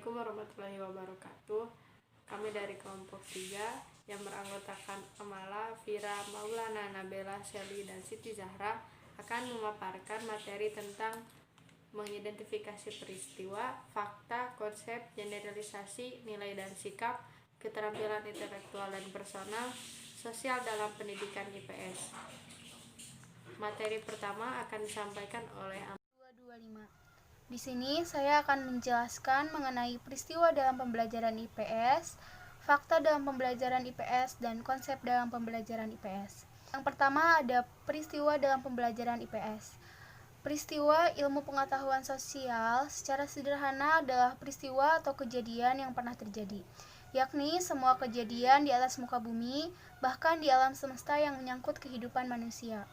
Assalamualaikum warahmatullahi wabarakatuh. Kami dari kelompok 3 yang beranggotakan Amala, Vira, Maulana, Nabela, Shelly, dan Siti Zahra akan memaparkan materi tentang mengidentifikasi peristiwa, fakta, konsep, generalisasi, nilai dan sikap, keterampilan intelektual dan personal, sosial dalam pendidikan IPS. Materi pertama akan disampaikan oleh 225. Di sini saya akan menjelaskan mengenai peristiwa dalam pembelajaran IPS, fakta dalam pembelajaran IPS, dan konsep dalam pembelajaran IPS. Yang pertama ada peristiwa dalam pembelajaran IPS. Peristiwa ilmu pengetahuan sosial secara sederhana adalah peristiwa atau kejadian yang pernah terjadi, yakni semua kejadian di atas muka bumi, bahkan di alam semesta yang menyangkut kehidupan manusia.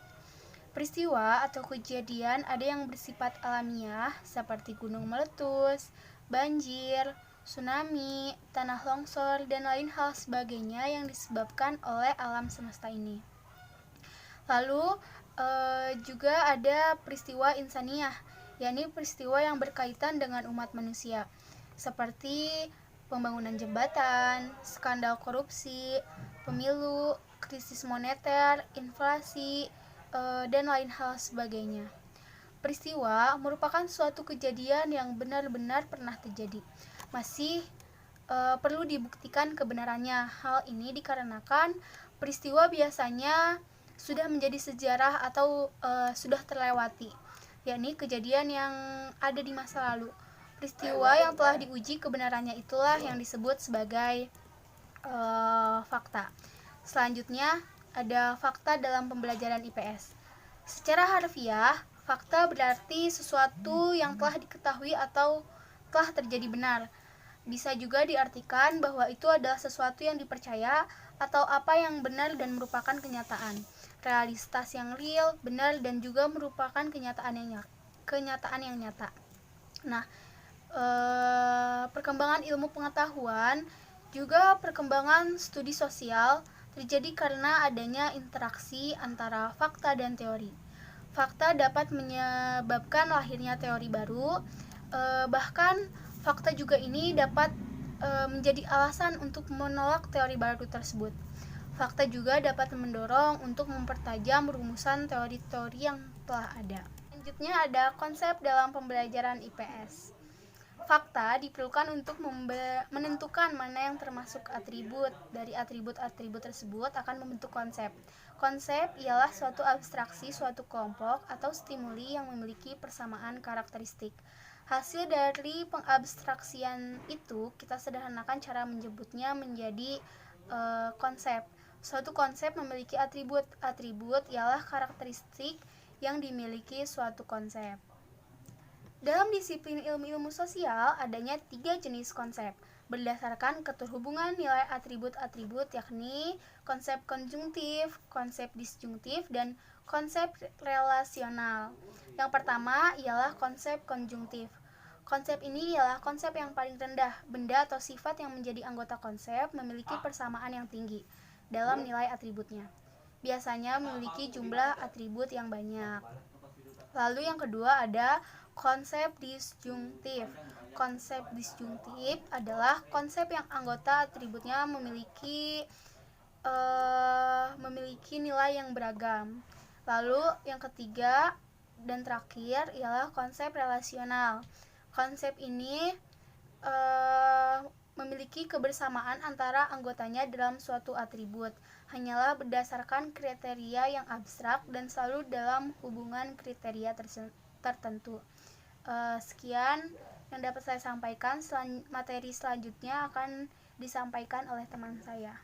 Peristiwa atau kejadian ada yang bersifat alamiah seperti gunung meletus, banjir, tsunami, tanah longsor, dan lain hal sebagainya yang disebabkan oleh alam semesta ini. Lalu juga ada peristiwa insaniah, yakni peristiwa yang berkaitan dengan umat manusia, seperti pembangunan jembatan, skandal korupsi, pemilu, krisis moneter, inflasi, dan lain hal sebagainya. Peristiwa merupakan suatu kejadian yang benar-benar pernah terjadi. Masih perlu dibuktikan kebenarannya. Hal ini dikarenakan peristiwa biasanya sudah menjadi sejarah atau sudah terlewati, yakni kejadian yang ada di masa lalu. Peristiwa yang telah diuji kebenarannya itulah yang disebut sebagai fakta. Selanjutnya ada fakta dalam pembelajaran IPS. Secara harfiah, fakta berarti sesuatu yang telah diketahui atau telah terjadi benar. Bisa juga diartikan bahwa itu adalah sesuatu yang dipercaya atau apa yang benar dan merupakan kenyataan. Realitas yang real, benar, dan juga merupakan kenyataan yang nyata. Nah, perkembangan ilmu pengetahuan juga perkembangan studi sosial terjadi karena adanya interaksi antara fakta dan teori. Fakta dapat menyebabkan lahirnya teori baru, bahkan fakta juga ini dapat menjadi alasan untuk menolak teori baru tersebut. Fakta juga dapat mendorong untuk mempertajam rumusan teori-teori yang telah ada. Selanjutnya ada konsep dalam pembelajaran IPS. Fakta diperlukan untuk menentukan mana yang termasuk atribut. Dari atribut-atribut tersebut akan membentuk konsep. Konsep ialah suatu abstraksi suatu kelompok atau stimuli yang memiliki persamaan karakteristik. Hasil dari pengabstraksian itu kita sederhanakan cara menyebutnya menjadi konsep. Suatu konsep memiliki atribut. Atribut ialah karakteristik yang dimiliki suatu konsep. Dalam disiplin ilmu-ilmu sosial, adanya 3 jenis konsep berdasarkan keterhubungan nilai atribut-atribut, yakni konsep konjungtif, konsep disjungtif, dan konsep relasional. Yang pertama ialah konsep konjungtif. Konsep ini ialah konsep yang paling rendah. Benda atau sifat yang menjadi anggota konsep memiliki persamaan yang tinggi dalam nilai atributnya. Biasanya memiliki jumlah atribut yang banyak. Lalu yang kedua ada konsep disjungtif. Konsep disjungtif adalah konsep yang anggota atributnya memiliki nilai yang beragam. Lalu yang ketiga dan terakhir ialah konsep relasional. Konsep ini memiliki kebersamaan antara anggotanya dalam suatu atribut, hanyalah berdasarkan kriteria yang abstrak dan selalu dalam hubungan kriteria tertentu. Sekian yang dapat saya sampaikan. Materi selanjutnya akan disampaikan oleh teman saya.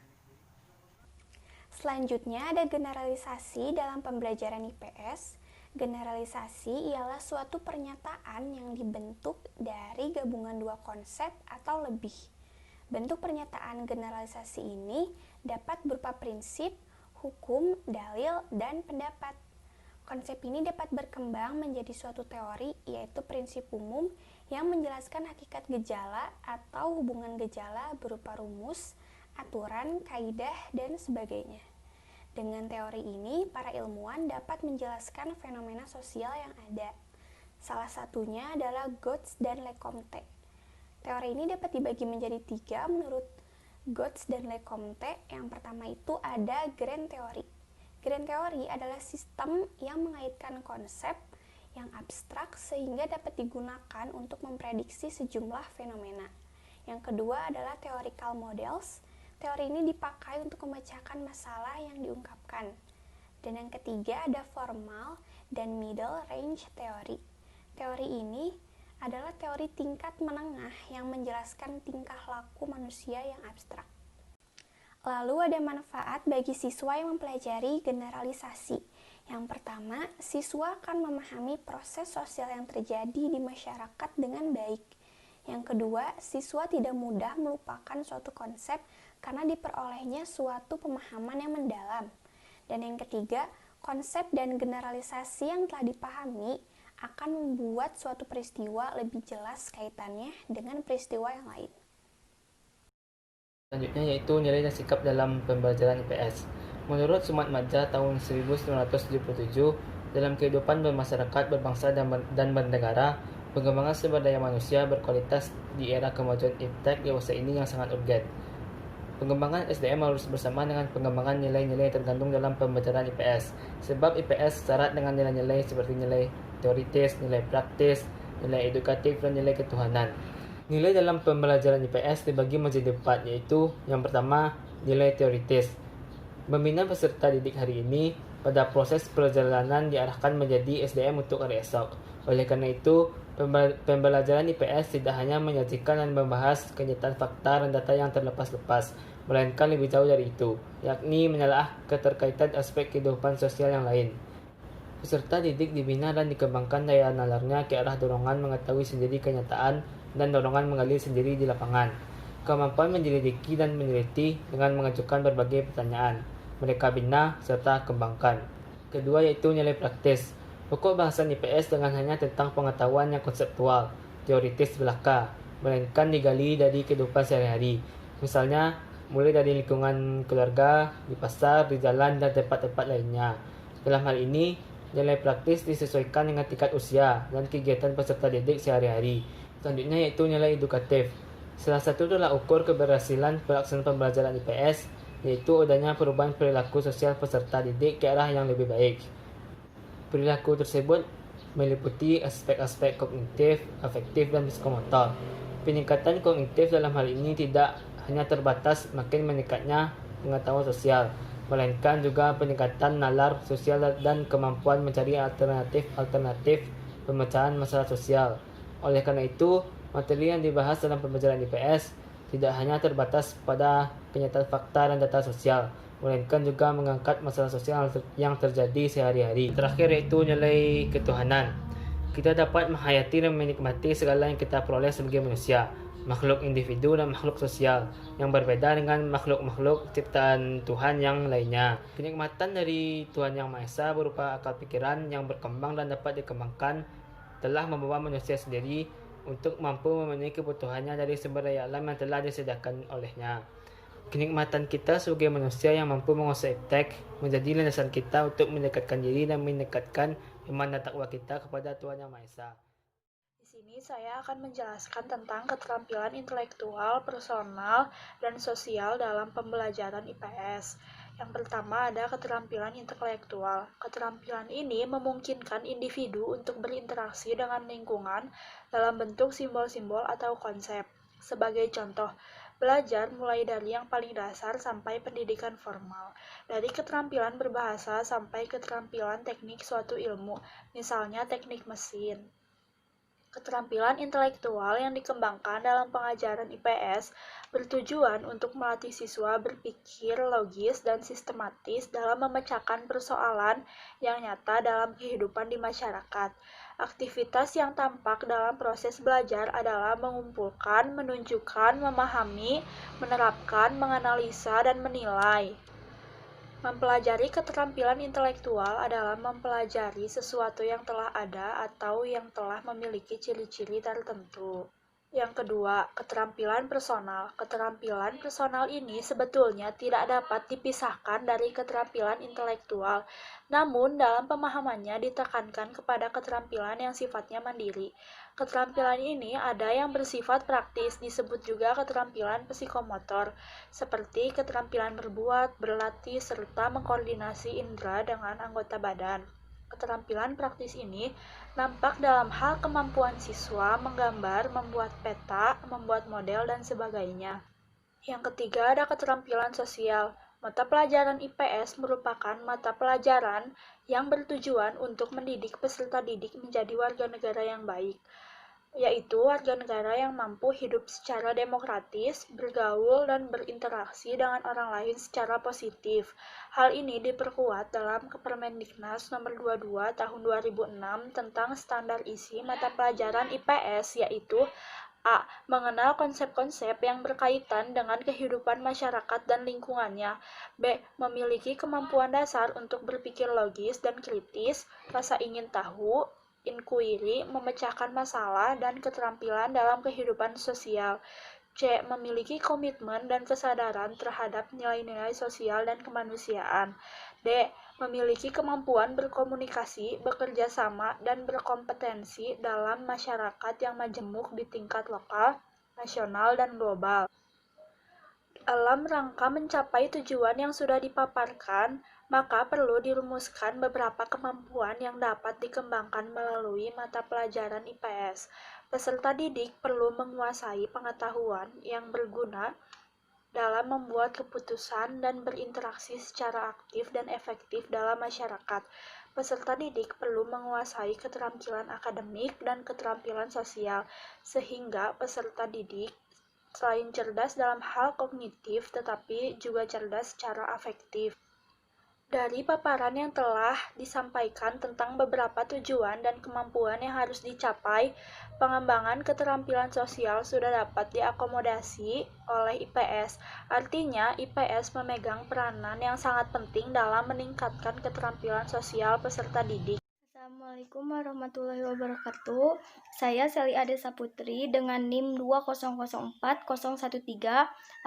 Selanjutnya ada generalisasi dalam pembelajaran IPS. Generalisasi ialah suatu pernyataan yang dibentuk dari gabungan dua konsep atau lebih. Bentuk pernyataan generalisasi ini dapat berupa prinsip, hukum, dalil, dan pendapat. Konsep ini dapat berkembang menjadi suatu teori, yaitu prinsip umum yang menjelaskan hakikat gejala atau hubungan gejala berupa rumus, aturan, kaidah, dan sebagainya. Dengan teori ini, para ilmuwan dapat menjelaskan fenomena sosial yang ada. Salah satunya adalah Götz dan Lecomte. Teori ini dapat dibagi menjadi 3 menurut Götz dan Lecomte. Yang pertama itu ada grand theory. Grand theory adalah sistem yang mengaitkan konsep yang abstrak sehingga dapat digunakan untuk memprediksi sejumlah fenomena. Yang kedua adalah theoretical models. Teori ini dipakai untuk memecahkan masalah yang diungkapkan. Dan yang ketiga ada formal dan middle range theory. Teori ini adalah teori tingkat menengah yang menjelaskan tingkah laku manusia yang abstrak. Lalu ada manfaat bagi siswa yang mempelajari generalisasi. Yang pertama, siswa akan memahami proses sosial yang terjadi di masyarakat dengan baik. Yang kedua, siswa tidak mudah melupakan suatu konsep karena diperolehnya suatu pemahaman yang mendalam. Dan yang ketiga, konsep dan generalisasi yang telah dipahami akan membuat suatu peristiwa lebih jelas kaitannya dengan peristiwa yang lain. Selanjutnya yaitu nilai dan sikap dalam pembelajaran IPS. Menurut Sumat Madza tahun 1977, dalam kehidupan bermasyarakat, berbangsa, dan bernegara, pengembangan sumber daya manusia berkualitas di era kemajuan iptek dewasa ini yang sangat urgen. Pengembangan SDM harus bersama dengan pengembangan nilai-nilai tergantung dalam pembelajaran IPS, sebab IPS syarat dengan nilai-nilai seperti nilai teoritis, nilai praktis, nilai edukatif, dan nilai ketuhanan. Nilai dalam pembelajaran IPS dibagi menjadi 4, yaitu yang pertama, nilai teoritis. Membina peserta didik hari ini pada proses perjalanan diarahkan menjadi SDM untuk hari esok. Oleh karena itu, pembelajaran IPS tidak hanya menyajikan dan membahas kenyataan fakta dan data yang terlepas-lepas, melainkan lebih jauh dari itu, yakni menelaah keterkaitan aspek kehidupan sosial yang lain. Peserta didik dibina dan dikembangkan daya nalarnya ke arah dorongan mengetahui sendiri kenyataan dan dorongan menggali sendiri di lapangan. Kemampuan menyelidiki dan meneliti dengan mengajukan berbagai pertanyaan. Mereka bina serta kembangkan. Kedua yaitu nilai praktis. Pokok bahasan IPS dengan hanya tentang pengetahuan yang konseptual, teoritis belaka, melainkan digali dari kehidupan sehari-hari. Misalnya, mulai dari lingkungan keluarga, di pasar, di jalan, dan tempat-tempat lainnya. Dalam hal ini, nilai praktis disesuaikan dengan tingkat usia dan kegiatan peserta didik sehari-hari. Selanjutnya yaitu nilai edukatif. Salah satu tolak ukur keberhasilan pelaksanaan pembelajaran IPS yaitu adanya perubahan perilaku sosial peserta didik ke arah yang lebih baik. Perilaku tersebut meliputi aspek-aspek kognitif, afektif, dan psikomotor. Peningkatan kognitif dalam hal ini tidak hanya terbatas makin meningkatnya pengetahuan sosial, melainkan juga peningkatan nalar sosial dan kemampuan mencari alternatif pemecahan masalah sosial. Oleh karena itu, materi yang dibahas dalam pembelajaran IPS tidak hanya terbatas pada kenyataan fakta dan data sosial, melainkan juga mengangkat masalah sosial yang terjadi sehari-hari. Terakhir yaitu nilai ketuhanan. Kita dapat menghayati dan menikmati segala yang kita peroleh sebagai manusia, makhluk individu dan makhluk sosial, yang berbeda dengan makhluk-makhluk ciptaan Tuhan yang lainnya. Kenikmatan dari Tuhan Yang Maha Esa berupa akal pikiran yang berkembang dan dapat dikembangkan telah membawa manusia sendiri untuk mampu memenuhi kebutuhannya dari sumber daya alam yang telah disediakan olehnya. Kenikmatan kita sebagai manusia yang mampu menguasai iptek menjadi landasan kita untuk mendekatkan diri dan meningkatkan iman dan takwa kita kepada Tuhan Yang Maha Esa. Di sini saya akan menjelaskan tentang keterampilan intelektual, personal, dan sosial dalam pembelajaran IPS. Yang pertama ada keterampilan intelektual. Keterampilan ini memungkinkan individu untuk berinteraksi dengan lingkungan dalam bentuk simbol-simbol atau konsep. Sebagai contoh, belajar mulai dari yang paling dasar sampai pendidikan formal, dari keterampilan berbahasa sampai keterampilan teknik suatu ilmu, misalnya teknik mesin. Keterampilan intelektual yang dikembangkan dalam pengajaran IPS bertujuan untuk melatih siswa berpikir logis dan sistematis dalam memecahkan persoalan yang nyata dalam kehidupan di masyarakat. Aktivitas yang tampak dalam proses belajar adalah mengumpulkan, menunjukkan, memahami, menerapkan, menganalisa, dan menilai. Mempelajari keterampilan intelektual adalah mempelajari sesuatu yang telah ada atau yang telah memiliki ciri-ciri tertentu. Yang kedua, keterampilan personal. Keterampilan personal ini sebetulnya tidak dapat dipisahkan dari keterampilan intelektual. Namun, dalam pemahamannya ditekankan kepada keterampilan yang sifatnya mandiri. Keterampilan ini ada yang bersifat praktis, disebut juga keterampilan psikomotor, seperti keterampilan berbuat, berlatih, serta mengkoordinasi indera dengan anggota badan. Keterampilan praktis ini nampak dalam hal kemampuan siswa menggambar, membuat peta, membuat model, dan sebagainya. Yang ketiga ada keterampilan sosial. Mata pelajaran IPS merupakan mata pelajaran yang bertujuan untuk mendidik peserta didik menjadi warga negara yang baik, yaitu warga negara yang mampu hidup secara demokratis, bergaul, dan berinteraksi dengan orang lain secara positif. Hal ini diperkuat dalam Kepemendiknas Nomor 22 Tahun 2006 tentang standar isi mata pelajaran IPS, yaitu A. Mengenal konsep-konsep yang berkaitan dengan kehidupan masyarakat dan lingkungannya. B. Memiliki kemampuan dasar untuk berpikir logis dan kritis, rasa ingin tahu, inquiry, memecahkan masalah, dan keterampilan dalam kehidupan sosial. C. Memiliki komitmen dan kesadaran terhadap nilai-nilai sosial dan kemanusiaan. D. Memiliki kemampuan berkomunikasi, bekerja sama, dan berkompetensi dalam masyarakat yang majemuk di tingkat lokal, nasional, dan global. Dalam rangka mencapai tujuan yang sudah dipaparkan, maka perlu dirumuskan beberapa kemampuan yang dapat dikembangkan melalui mata pelajaran IPS. Peserta didik perlu menguasai pengetahuan yang berguna dalam membuat keputusan dan berinteraksi secara aktif dan efektif dalam masyarakat. Peserta didik perlu menguasai keterampilan akademik dan keterampilan sosial, sehingga peserta didik selain cerdas dalam hal kognitif, tetapi juga cerdas secara afektif. Dari paparan yang telah disampaikan tentang beberapa tujuan dan kemampuan yang harus dicapai, pengembangan keterampilan sosial sudah dapat diakomodasi oleh IPS. Artinya, IPS memegang peranan yang sangat penting dalam meningkatkan keterampilan sosial peserta didik. Assalamualaikum warahmatullahi wabarakatuh. Saya Seli Adesa Putri dengan NIM 2004013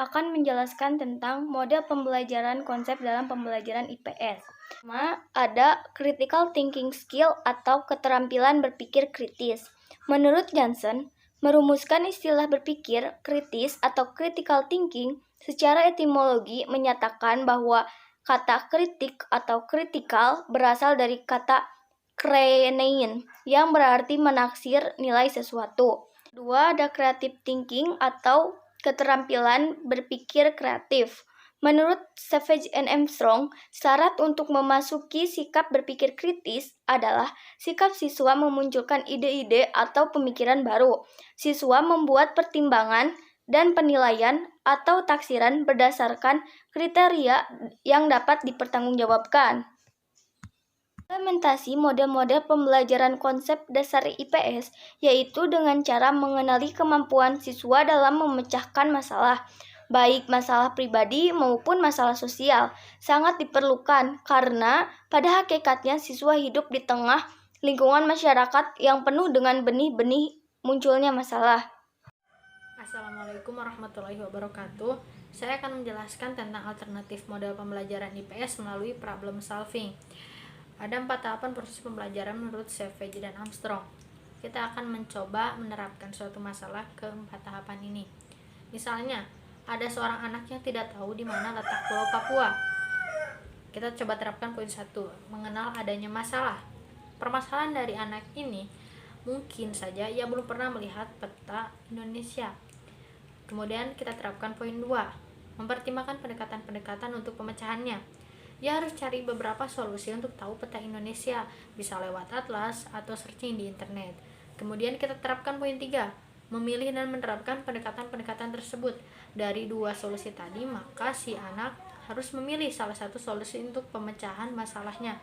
akan menjelaskan tentang model pembelajaran konsep dalam pembelajaran IPS. Pertama, ada critical thinking skill atau keterampilan berpikir kritis. Menurut Johnson, merumuskan istilah berpikir kritis atau critical thinking secara etimologi menyatakan bahwa kata kritik atau critical berasal dari kata krenein, yang berarti menaksir nilai sesuatu. Kedua, ada creative thinking atau keterampilan berpikir kreatif. Menurut Savage and Armstrong, syarat untuk memasuki sikap berpikir kritis adalah sikap siswa memunculkan ide-ide atau pemikiran baru. Siswa membuat pertimbangan dan penilaian atau taksiran berdasarkan kriteria yang dapat dipertanggungjawabkan. Implementasi model-model pembelajaran konsep dasar IPS yaitu dengan cara mengenali kemampuan siswa dalam memecahkan masalah, baik masalah pribadi maupun masalah sosial, sangat diperlukan karena pada hakikatnya siswa hidup di tengah lingkungan masyarakat yang penuh dengan benih-benih munculnya masalah. Assalamualaikum warahmatullahi wabarakatuh. Saya akan menjelaskan tentang alternatif model pembelajaran IPS melalui problem solving. Ada 4 tahapan proses pembelajaran menurut Savage dan Armstrong. Kita akan mencoba menerapkan suatu masalah ke 4 tahapan ini. Misalnya, ada seorang anak yang tidak tahu di mana letak Pulau Papua. Kita coba terapkan poin 1, mengenal adanya masalah. Permasalahan dari anak ini mungkin saja ia belum pernah melihat peta Indonesia. Kemudian kita terapkan poin 2, mempertimbangkan pendekatan-pendekatan untuk pemecahannya. Ia harus cari beberapa solusi untuk tahu peta Indonesia, bisa lewat atlas atau searching di internet. Kemudian kita terapkan poin 3, memilih dan menerapkan pendekatan-pendekatan tersebut. Dari 2 solusi tadi, maka si anak harus memilih salah satu solusi untuk pemecahan masalahnya.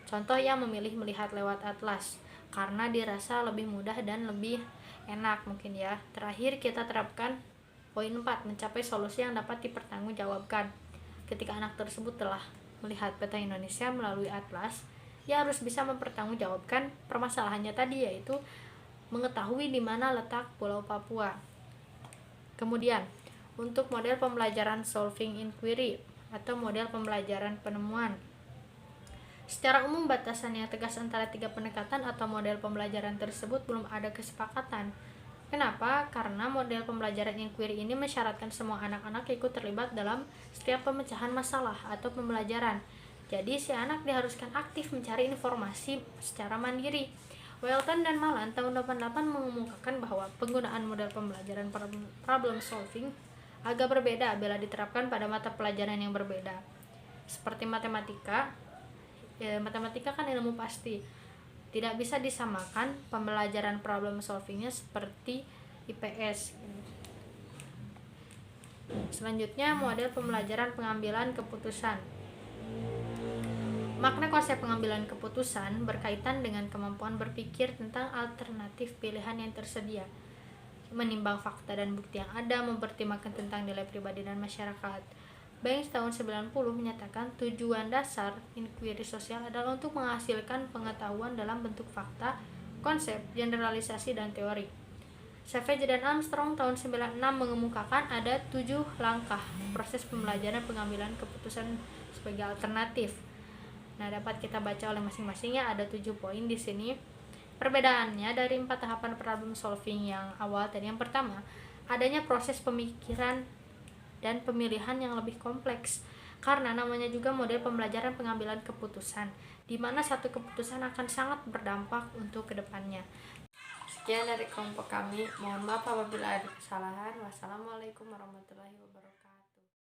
Contoh, ia memilih melihat lewat atlas, karena dirasa lebih mudah dan lebih enak mungkin ya. Terakhir kita terapkan poin 4, mencapai solusi yang dapat dipertanggungjawabkan. Ketika anak tersebut telah melihat peta Indonesia melalui atlas, ia harus bisa mempertanggungjawabkan permasalahannya tadi, yaitu mengetahui di mana letak Pulau Papua. Kemudian, untuk model pembelajaran solving inquiry atau model pembelajaran penemuan. Secara umum, batasan yang tegas antara tiga pendekatan atau model pembelajaran tersebut belum ada kesepakatan. Kenapa? Karena model pembelajaran inquiry ini mensyaratkan semua anak-anak ikut terlibat dalam setiap pemecahan masalah atau pembelajaran. Jadi, si anak diharuskan aktif mencari informasi secara mandiri. Welton dan Malan tahun 88 mengemukakan bahwa penggunaan model pembelajaran problem solving agak berbeda bila diterapkan pada mata pelajaran yang berbeda. Seperti matematika kan ilmu pasti. Tidak bisa disamakan pembelajaran problem solvingnya seperti IPS. Selanjutnya, model pembelajaran pengambilan keputusan. Makna konsep pengambilan keputusan berkaitan dengan kemampuan berpikir tentang alternatif pilihan yang tersedia, menimbang fakta dan bukti yang ada, mempertimbangkan tentang nilai pribadi dan masyarakat. Banks tahun 90 menyatakan tujuan dasar inquiry sosial adalah untuk menghasilkan pengetahuan dalam bentuk fakta, konsep, generalisasi, dan teori. Savage dan Armstrong tahun 96 mengemukakan ada 7 langkah proses pembelajaran pengambilan keputusan sebagai alternatif. Nah, dapat kita baca oleh masing-masingnya, ada 7 poin di sini. Perbedaannya dari 4 tahapan problem solving yang awal tadi, yang pertama, adanya proses pemikiran dan pemilihan yang lebih kompleks, karena namanya juga model pembelajaran pengambilan keputusan, di mana satu keputusan akan sangat berdampak untuk kedepannya. Sekian dari kelompok kami, mohon maaf apabila ada kesalahan. Wassalamualaikum warahmatullahi wabarakatuh.